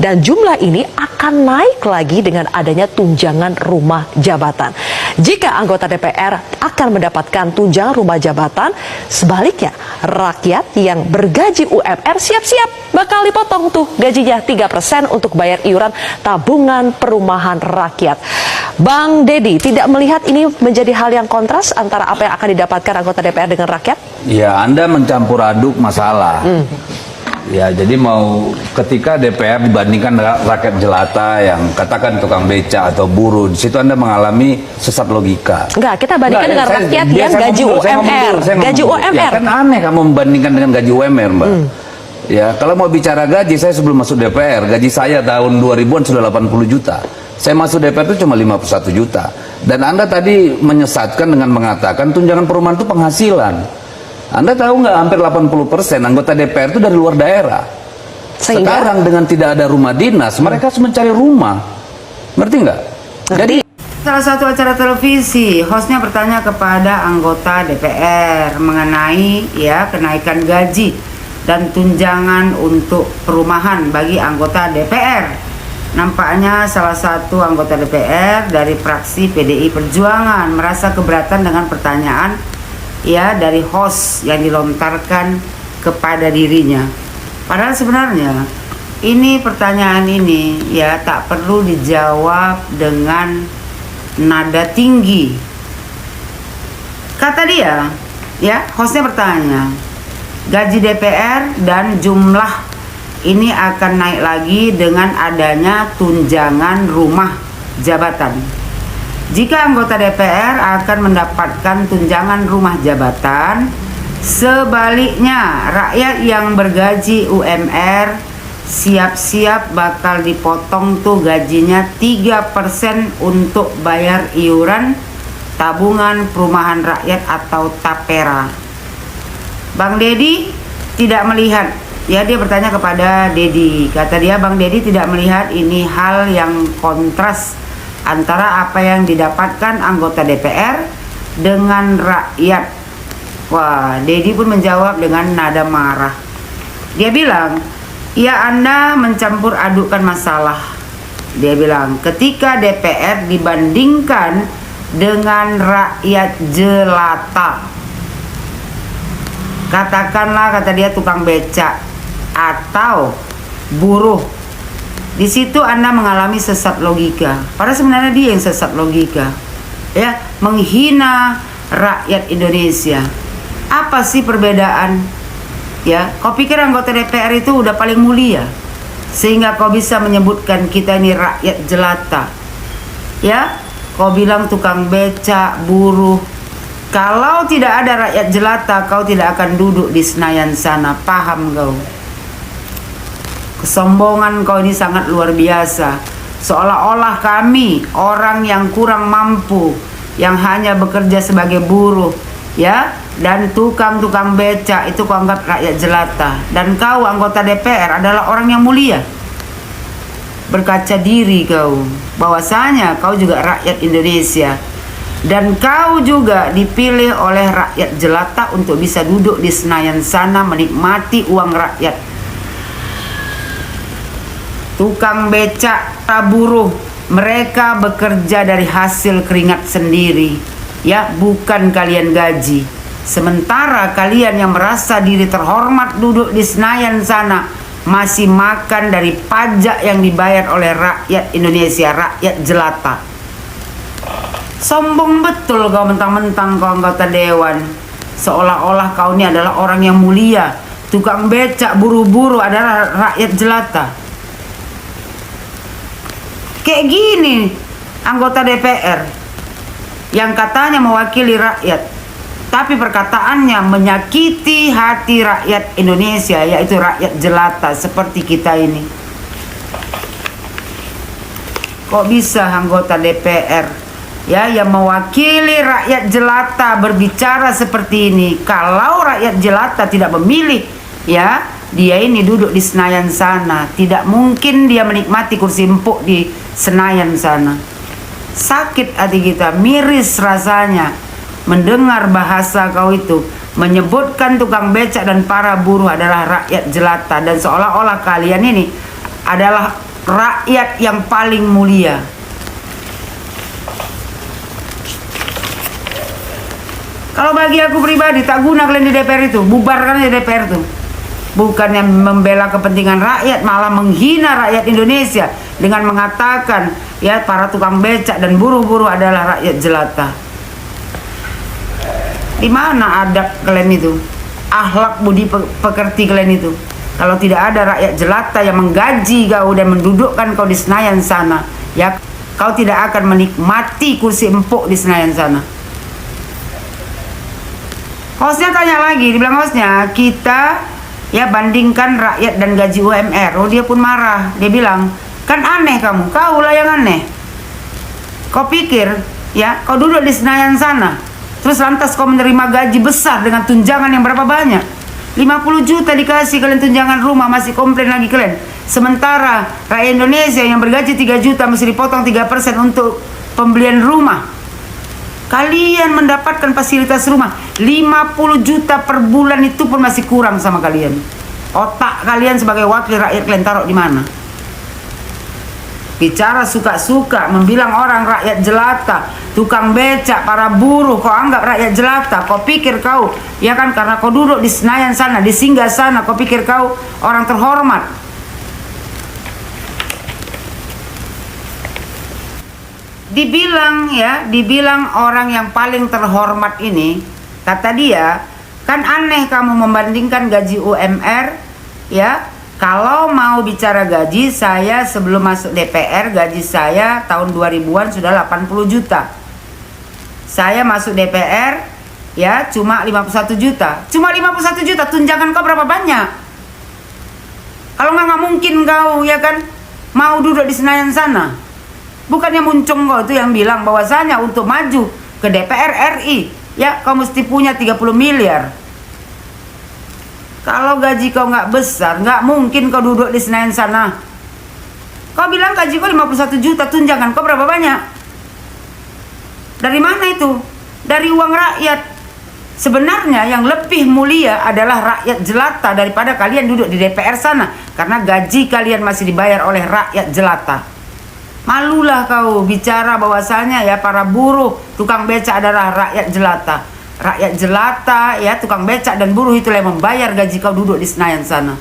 Dan jumlah ini akan naik lagi dengan adanya tunjangan rumah jabatan. Jika anggota DPR akan mendapatkan tunjangan rumah jabatan, sebaliknya rakyat yang bergaji UMR siap-siap bakal dipotong tuh gajinya 3% untuk bayar iuran tabungan perumahan rakyat. Bang Deddy, tidak melihat ini menjadi hal yang kontras antara apa yang akan didapatkan anggota DPR dengan rakyat? Ya, Anda mencampur aduk masalah. Ya, jadi mau ketika DPR dibandingkan rakyat jelata yang katakan tukang beca atau buruh, di situ Anda mengalami sesat logika. Enggak, kita bandingkan dengan rakyat yang gaji UMR. Gaji UMR. Ya, kan aneh kamu membandingkan dengan gaji UMR, Mbak. Ya, kalau mau bicara gaji, saya sebelum masuk DPR, gaji saya tahun 2000-an sudah 80 juta. Saya masuk DPR itu cuma 51 juta. Dan Anda tadi menyesatkan dengan mengatakan tunjangan perumahan itu penghasilan. Anda tahu nggak, hampir 80% anggota DPR itu dari luar daerah. Sehingga? Sekarang dengan tidak ada rumah dinas, mereka harus mencari rumah. Ngerti nggak? Jadi Salah satu acara televisi, hostnya bertanya kepada anggota DPR mengenai kenaikan gaji dan tunjangan untuk perumahan bagi anggota DPR. Nampaknya salah satu anggota DPR dari fraksi PDI Perjuangan merasa keberatan dengan pertanyaan dari host yang dilontarkan kepada dirinya. Padahal sebenarnya pertanyaan ini tak perlu dijawab dengan nada tinggi. Kata dia, hostnya bertanya, gaji DPR dan jumlah ini akan naik lagi dengan adanya tunjangan rumah jabatan. Jika anggota DPR akan mendapatkan tunjangan rumah jabatan, sebaliknya rakyat yang bergaji UMR siap-siap bakal dipotong tuh gajinya 3% untuk bayar iuran tabungan perumahan rakyat atau TAPERA. Bang Deddy tidak melihat, dia bertanya kepada Deddy, kata dia Bang Deddy tidak melihat ini hal yang kontras antara apa yang didapatkan anggota DPR dengan rakyat. Wah, Deddy pun menjawab dengan nada marah. Dia bilang, ya Anda mencampur adukkan masalah. Dia bilang, ketika DPR dibandingkan dengan rakyat jelata, katakanlah, kata dia, tukang becak atau buruh, di situ Anda mengalami sesat logika. Padahal sebenarnya dia yang sesat logika, menghina rakyat Indonesia. Apa sih perbedaan? Kau pikir anggota DPR itu udah paling mulia sehingga kau bisa menyebutkan kita ini rakyat jelata? Kau bilang tukang becak, buruh. Kalau tidak ada rakyat jelata, kau tidak akan duduk di Senayan sana. Paham kau? Kesombongan kau ini sangat luar biasa. Seolah-olah kami orang yang kurang mampu, yang hanya bekerja sebagai buruh, dan tukang-tukang becak itu kau anggap rakyat jelata. Dan kau anggota DPR adalah orang yang mulia. Berkaca diri kau, bahwasanya kau juga rakyat Indonesia. Dan kau juga dipilih oleh rakyat jelata untuk bisa duduk di Senayan sana menikmati uang rakyat. Tukang becak, buruh, mereka bekerja dari hasil keringat sendiri, bukan kalian gaji. Sementara kalian yang merasa diri terhormat duduk di Senayan sana masih makan dari pajak yang dibayar oleh rakyat Indonesia, rakyat jelata. Sombong betul kau, mentang-mentang kau anggota dewan, seolah-olah kau ini adalah orang yang mulia. Tukang becak, buruh-buruh adalah rakyat jelata. Kayak gini anggota DPR yang katanya mewakili rakyat, tapi perkataannya menyakiti hati rakyat Indonesia, yaitu rakyat jelata seperti kita ini. Kok bisa anggota DPR yang mewakili rakyat jelata berbicara seperti ini? Kalau rakyat jelata tidak memilih dia ini duduk di Senayan sana, tidak mungkin dia menikmati kursi empuk di Senayan sana. Sakit hati kita, miris rasanya mendengar bahasa kau itu, menyebutkan tukang becak dan para buruh adalah rakyat jelata, dan seolah-olah kalian ini adalah rakyat yang paling mulia. Kalau bagi aku pribadi, tak guna kalian di DPR itu, bubarkan aja DPR itu. Bukannya membela kepentingan rakyat, malah menghina rakyat Indonesia dengan mengatakan ya para tukang becak dan buruh-buruh adalah rakyat jelata. Di mana adab kalian itu? Akhlak budi pekerti kalian itu? Kalau tidak ada rakyat jelata yang menggaji kau dan mendudukkan kau di Senayan sana, ya kau tidak akan menikmati kursi empuk di Senayan sana. Hostnya tanya lagi, dibilang hostnya, kita ya bandingkan rakyat dan gaji UMR. Oh, dia pun marah. Dia bilang, kan aneh kamu, kau lah yang aneh. Kau pikir ya kau duduk di Senayan sana, terus lantas kau menerima gaji besar dengan tunjangan yang berapa banyak? 50 juta dikasih kalian tunjangan rumah, masih komplain lagi kalian. Sementara rakyat Indonesia yang bergaji 3 juta mesti dipotong 3% untuk pembelian rumah. Kalian mendapatkan fasilitas rumah 50 juta per bulan, itu pun masih kurang sama kalian. Otak kalian sebagai wakil rakyat kalian taruh di mana? Bicara suka-suka, membilang orang rakyat jelata, tukang becak, para buruh, kau anggap rakyat jelata. Kau pikir kau, ya kan, karena kau duduk di Senayan sana, di Singgah sana, kau pikir kau orang terhormat. Dibilang orang yang paling terhormat ini, kata dia, kan aneh kamu membandingkan gaji UMR, ya. Kalau mau bicara gaji, saya sebelum masuk DPR, gaji saya tahun 2000-an sudah 80 juta. Saya masuk DPR, ya cuma 51 juta. Cuma 51 juta, tunjangan kau berapa banyak? Kalau nggak mungkin kau, ya kan, mau duduk di Senayan sana. Bukannya Muncung kau itu yang bilang bahwasanya untuk maju ke DPR RI, ya kau mesti punya 30 miliar. Kalau gaji kau nggak besar, nggak mungkin kau duduk di Senayan sana. Kau bilang gaji kau 51 juta, tunjangan kau berapa banyak? Dari mana itu? Dari uang rakyat. Sebenarnya yang lebih mulia adalah rakyat jelata daripada kalian duduk di DPR sana, karena gaji kalian masih dibayar oleh rakyat jelata. Malulah kau bicara bahwasanya ya para buruh, tukang becak adalah rakyat jelata. Rakyat jelata, ya tukang becak dan buruh itulah yang membayar gaji kau duduk di Senayan sana.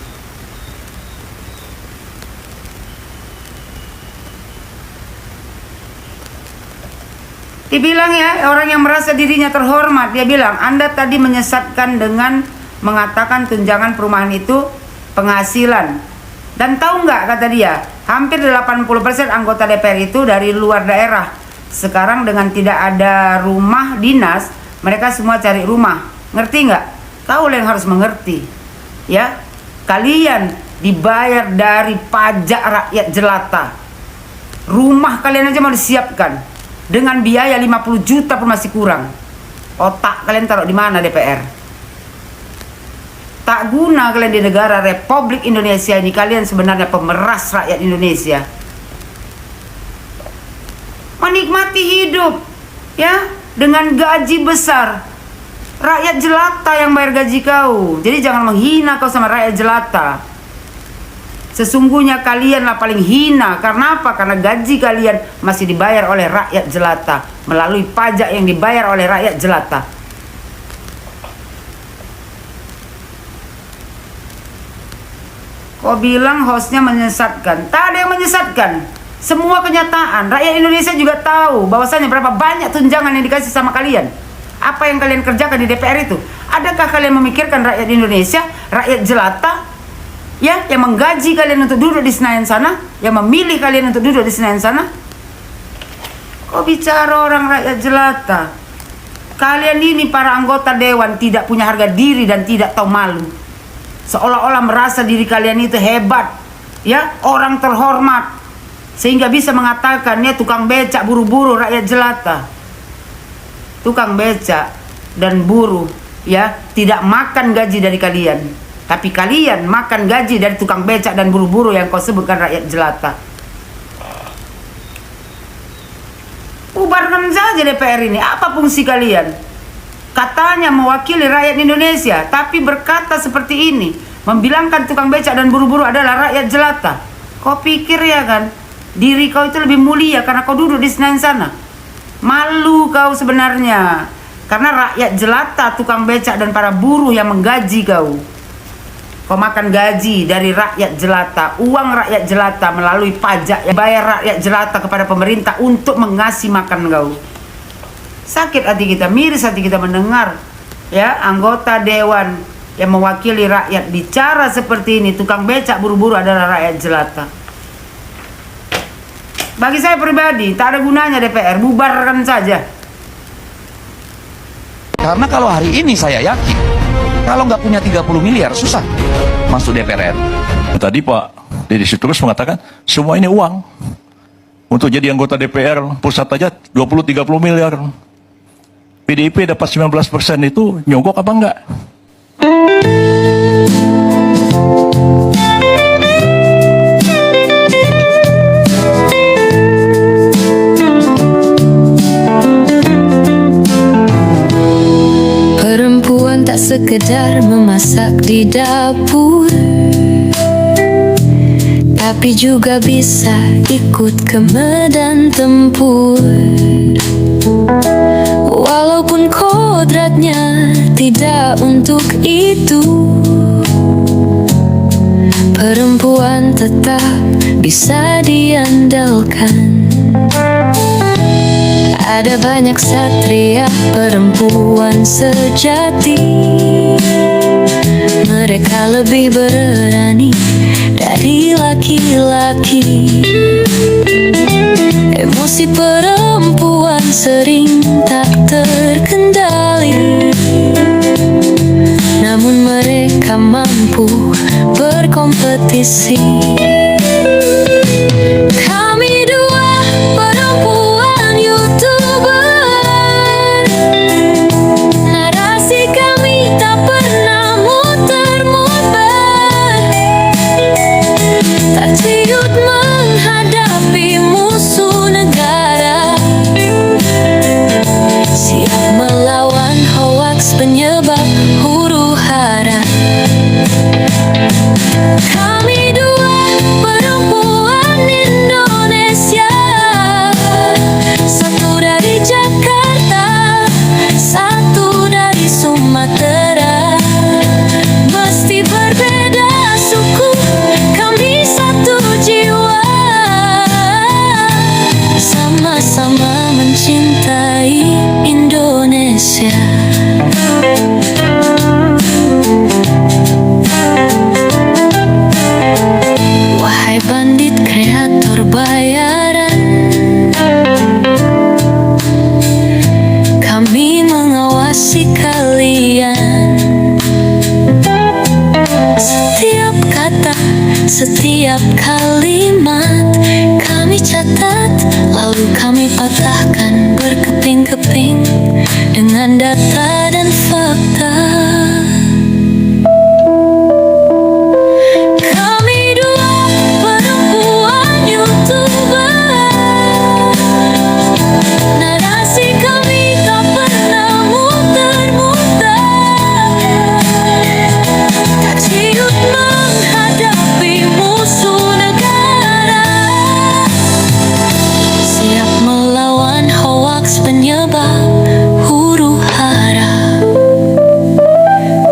Dibilang ya, orang yang merasa dirinya terhormat, dia bilang, Anda tadi menyesatkan dengan mengatakan tunjangan perumahan itu penghasilan. Dan tahu nggak, kata dia, hampir 80% anggota DPR itu dari luar daerah. Sekarang dengan tidak ada rumah dinas, mereka semua cari rumah. Ngerti nggak? Kau yang harus mengerti. Ya, kalian dibayar dari pajak rakyat jelata. Rumah kalian aja mau disiapkan dengan biaya 50 juta pun masih kurang. Otak kalian taruh di mana DPR? Tak guna kalian di negara Republik Indonesia ini. Kalian sebenarnya pemeras rakyat Indonesia. Menikmati hidup ya dengan gaji besar. Rakyat jelata yang bayar gaji kau. Jadi jangan menghina kau sama rakyat jelata. Sesungguhnya kalianlah paling hina. Karena apa? Karena gaji kalian masih dibayar oleh rakyat jelata melalui pajak yang dibayar oleh rakyat jelata. Kau bilang hostnya menyesatkan. Tak ada yang menyesatkan. Semua kenyataan. Rakyat Indonesia juga tahu bahwasanya berapa banyak tunjangan yang dikasih sama kalian. Apa yang kalian kerjakan di DPR itu? Adakah kalian memikirkan rakyat Indonesia, rakyat jelata, ya, yang menggaji kalian untuk duduk di Senayan sana, yang memilih kalian untuk duduk di Senayan sana? Kau bicara orang rakyat jelata. Kalian ini para anggota dewan tidak punya harga diri dan tidak tahu malu. Seolah-olah merasa diri kalian itu hebat, ya, orang terhormat, sehingga bisa mengatakan ya tukang becak, buru-buru, rakyat jelata. Tukang becak dan buruh ya tidak makan gaji dari kalian, tapi kalian makan gaji dari tukang becak dan buru-buru yang kau sebutkan rakyat jelata. Bubarkan saja DPR ini. Apa fungsi kalian? Katanya mewakili rakyat Indonesia, tapi berkata seperti ini, membilangkan tukang becak dan buru-buru adalah rakyat jelata. Kau pikir ya kan, diri kau itu lebih mulia karena kau duduk di Senayan sana? Malu kau sebenarnya. Karena rakyat jelata, tukang becak dan para buruh yang menggaji kau. Kau makan gaji dari rakyat jelata, uang rakyat jelata melalui pajak yang bayar rakyat jelata kepada pemerintah untuk mengasih makan kau. Sakit hati kita, miris hati kita mendengar ya anggota dewan yang mewakili rakyat bicara seperti ini. Tukang becak buru-buru adalah rakyat jelata. Bagi saya pribadi tak ada gunanya DPR, bubarkan saja. Karena kalau hari ini saya yakin, kalau nggak punya 30 miliar susah masuk DPR. Tadi Pak Deddy Sitorus mengatakan semua ini uang. Untuk jadi anggota DPR pusat aja 20-30 miliar. PDIP dapat 19% itu nyogok apa enggak? Perempuan tak sekedar memasak di dapur, tapi juga bisa ikut ke medan tempur. Walaupun kodratnya tidak untuk itu, perempuan tetap bisa diandalkan. Ada banyak satria perempuan sejati, mereka lebih berani dari laki-laki. Emosi perempuan sering tak terkendali, namun mereka mampu berkompetisi. Kami dua perempuan YouTuber, narasi kami tak pernah muter-muter, tak ciut menghadapi musuh negara, siap melawan hoaks penyebab huru-hara. Kami dua perempuan Indonesia, satu dari Jakarta, satu dari Sumatera. Meski berbeda suku, kami satu jiwa, sama-sama mencintai Indonesia. Wahai bandit kreator bayaran, kami mengawasi kalian. Setiap kata, setiap kalimat kami catat, lalu kami patahkan berkeping-keping dengan data dan fakta. Kami dua perempuan YouTuber, narasi kami tak pernah muter-muter, tak ciut menghadapi musuh negara, siap melawan hoaks penyebab huru-hara.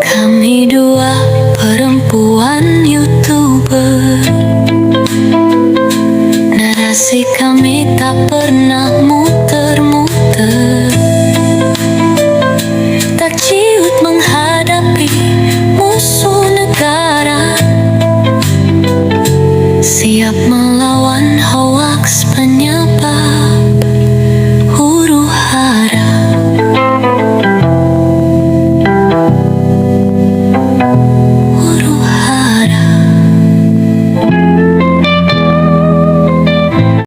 Kami dua perempuan YouTuber, narasi kami tak pernah muter-muter, tak ciut menghadapi musuh negara, siap melawan hoaks penyebar